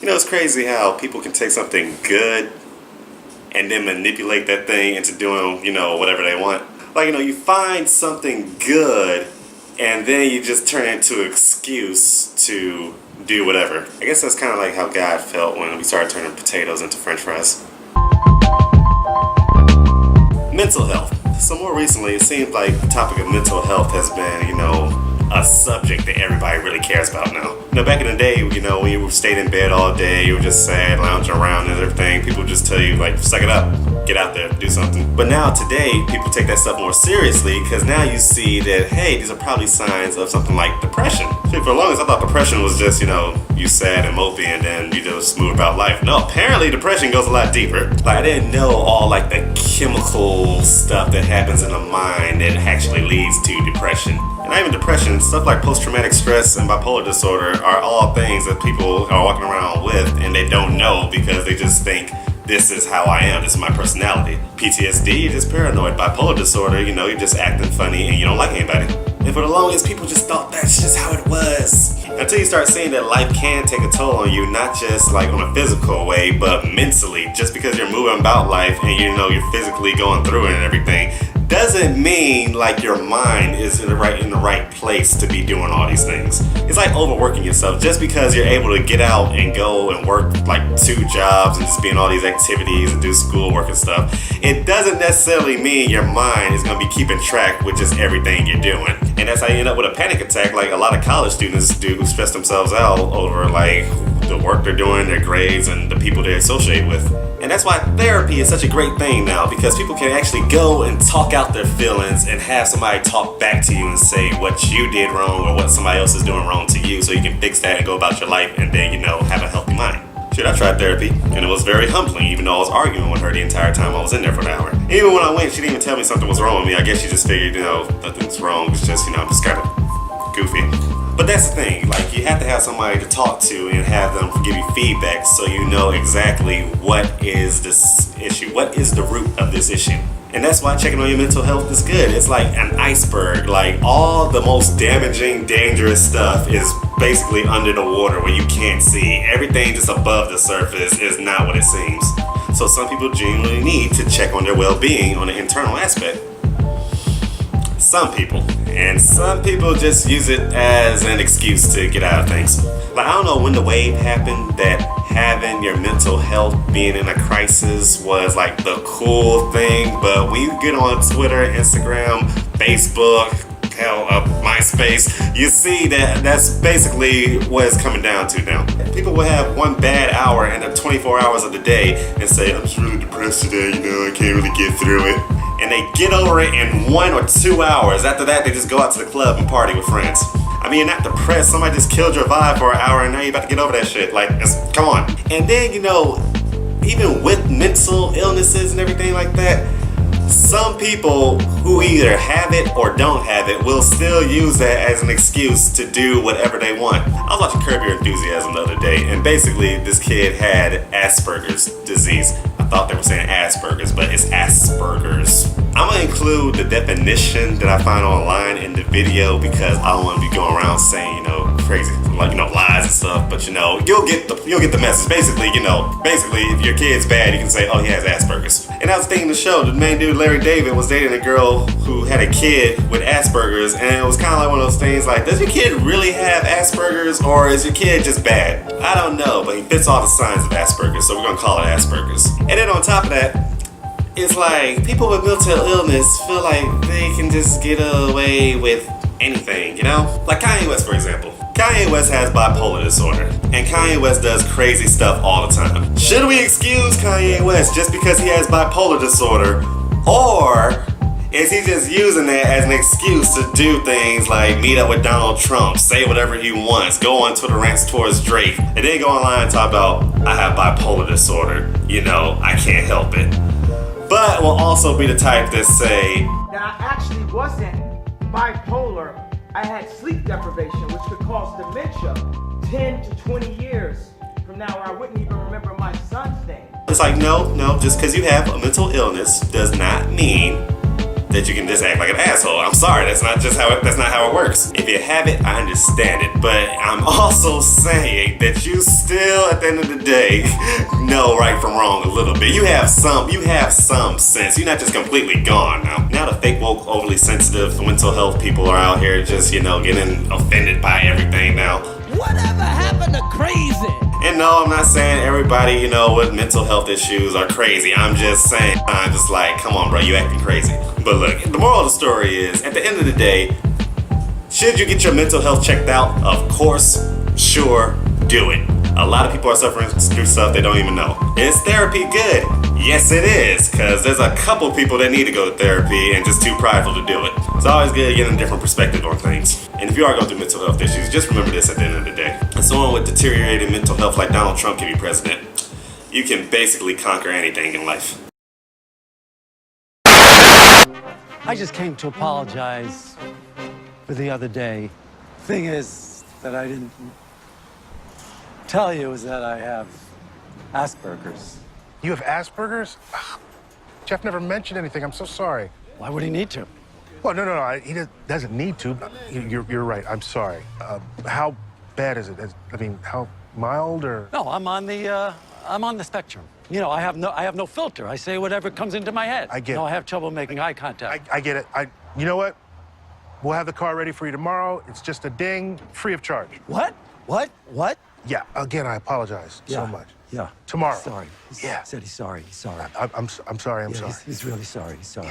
You know, it's crazy how people can take something good and then manipulate that thing into doing, whatever they want. Like, you find something good and then you just turn it into an excuse to do whatever. I guess that's kind of like how God felt when we started turning potatoes into French fries. Mental health. So more recently, it seems like the topic of mental health has been, a subject that everybody really cares about now. Back in the day, when you stayed in bed all day, you were just sad, lounging around and everything, people would just tell you, like, suck it up, get out there, do something. But now, today, people take that stuff more seriously because now you see that, hey, these are probably signs of something like depression. See, for the longest, I thought depression was just, you sad and mopey and then you just move about life. No, apparently depression goes a lot deeper. Like, I didn't know all, like, the chemical stuff that happens in the mind that actually leads to depression. And not even depression, stuff like post-traumatic stress and bipolar disorder are all things that people are walking around with and they don't know because they just think, this is how I am, this is my personality. PTSD, you're just paranoid. Bipolar disorder, you're just acting funny and you don't like anybody. And for the longest, people just thought that's just how it was. Until you start seeing that life can take a toll on you, not just like on a physical way, but mentally. Just because you're moving about life and you're physically going through it and everything, doesn't mean like your mind is in the right place to be doing all these things. It's like overworking yourself. Just because you're able to get out and go and work like 2 jobs and just be in all these activities and do schoolwork and stuff, it doesn't necessarily mean your mind is going to be keeping track with just everything you're doing. And that's how you end up with a panic attack like a lot of college students do, who stress themselves out over like the work they're doing, their grades, and the people they associate with. And that's why therapy is such a great thing now, because people can actually go and talk out their feelings and have somebody talk back to you and say what you did wrong or what somebody else is doing wrong to you, so you can fix that and go about your life and then, have a healthy mind. Shit, I tried therapy, and it was very humbling, even though I was arguing with her the entire time I was in there for an hour. Even when I went, she didn't even tell me something was wrong with me. I guess she just figured, nothing's wrong. It's just, I'm just kind of goofy. But that's the thing, like, you have to have somebody to talk to and have them give you feedback so you know exactly what is this issue, what is the root of this issue. And that's why checking on your mental health is good. It's like an iceberg. Like, all the most damaging, dangerous stuff is basically under the water where you can't see. Everything just above the surface is not what it seems. So some people genuinely need to check on their well-being on the internal aspect. Some people. And some people just use it as an excuse to get out of things. Like, I don't know when the wave happened that having your mental health being in a crisis was like the cool thing, but when you get on Twitter, Instagram, Facebook, MySpace, you see that that's basically what it's coming down to now. People will have one bad hour in the 24 hours of the day and say, I'm just really depressed today, I can't really get through it. And they get over it in 1 or 2 hours. After that, they just go out to the club and party with friends. I mean, you're not depressed. Somebody just killed your vibe for an hour and now you're about to get over that shit. Like, come on. And then, even with mental illnesses and everything like that, some people who either have it or don't have it will still use that as an excuse to do whatever they want. I was watching Curb Your Enthusiasm the other day, and basically this kid had Asperger's disease. I thought they were saying Asperger's, but it's Asperger's. I'm going to include the definition that I find online in the video because I don't want to be going around saying, crazy, lies and stuff, but you'll get the message. Basically, if your kid's bad, you can say, oh, he has Asperger's. And I was thinking the show, the main dude, Larry David, was dating a girl who had a kid with Asperger's, and it was kind of like one of those things like, does your kid really have Asperger's, or is your kid just bad? I don't know, but he fits all the signs of Asperger's, so we're going to call it Asperger's. And then on top of that, it's like people with mental illness feel like they can just get away with anything, Like Kanye West, for example. Kanye West has bipolar disorder, and Kanye West does crazy stuff all the time. Should we excuse Kanye West just because he has bipolar disorder, or is he just using that as an excuse to do things like meet up with Donald Trump, say whatever he wants, go on Twitter rants towards Drake, and then go online and talk about, I have bipolar disorder, I can't help it. But will also be the type that say, that I actually wasn't bipolar. I had sleep deprivation, which could cause dementia 10 to 20 years from now, where I wouldn't even remember my son's name. It's like, no, just because you have a mental illness does not mean that you can just act like an asshole. I'm sorry, that's not how it works. If you have it, I understand it, but I'm also saying that you still, at the end of the day, know right from wrong a little bit. You have some sense. You're not just completely gone now. Now the fake woke, overly sensitive mental health people are out here just, getting offended by everything now. Whatever happened to crazy? And no, I'm not saying everybody, with mental health issues are crazy. I'm just saying, I'm just like, come on, bro, you acting crazy. But look, the moral of the story is, at the end of the day, should you get your mental health checked out? Of course, sure, do it. A lot of people are suffering through stuff they don't even know. Is therapy good? Yes, it is, because there's a couple people that need to go to therapy and just too prideful to do it. It's always good getting a different perspective on things. And if you are going through mental health issues, just remember this at the end of the day. As someone with deteriorating mental health like Donald Trump can be president, you can basically conquer anything in life. I just came to apologize for the other day. Thing is that I didn't tell you is that I have Asperger's. You have Asperger's? Jeff never mentioned anything. I'm so sorry. Why would he need to? Well, no. He doesn't need to. You're right. I'm sorry. How bad is it? How mild or? No, I'm on the spectrum. I have no filter. I say whatever comes into my head. I get it. I have trouble making eye contact. I get it. You know what? We'll have the car ready for you tomorrow. It's just a ding, free of charge. What? Yeah. Again, I apologize so much. Yeah. Tomorrow. Sorry. Yeah. He said he's sorry. He's sorry. I'm sorry. I'm sorry. He's really sorry. He's sorry.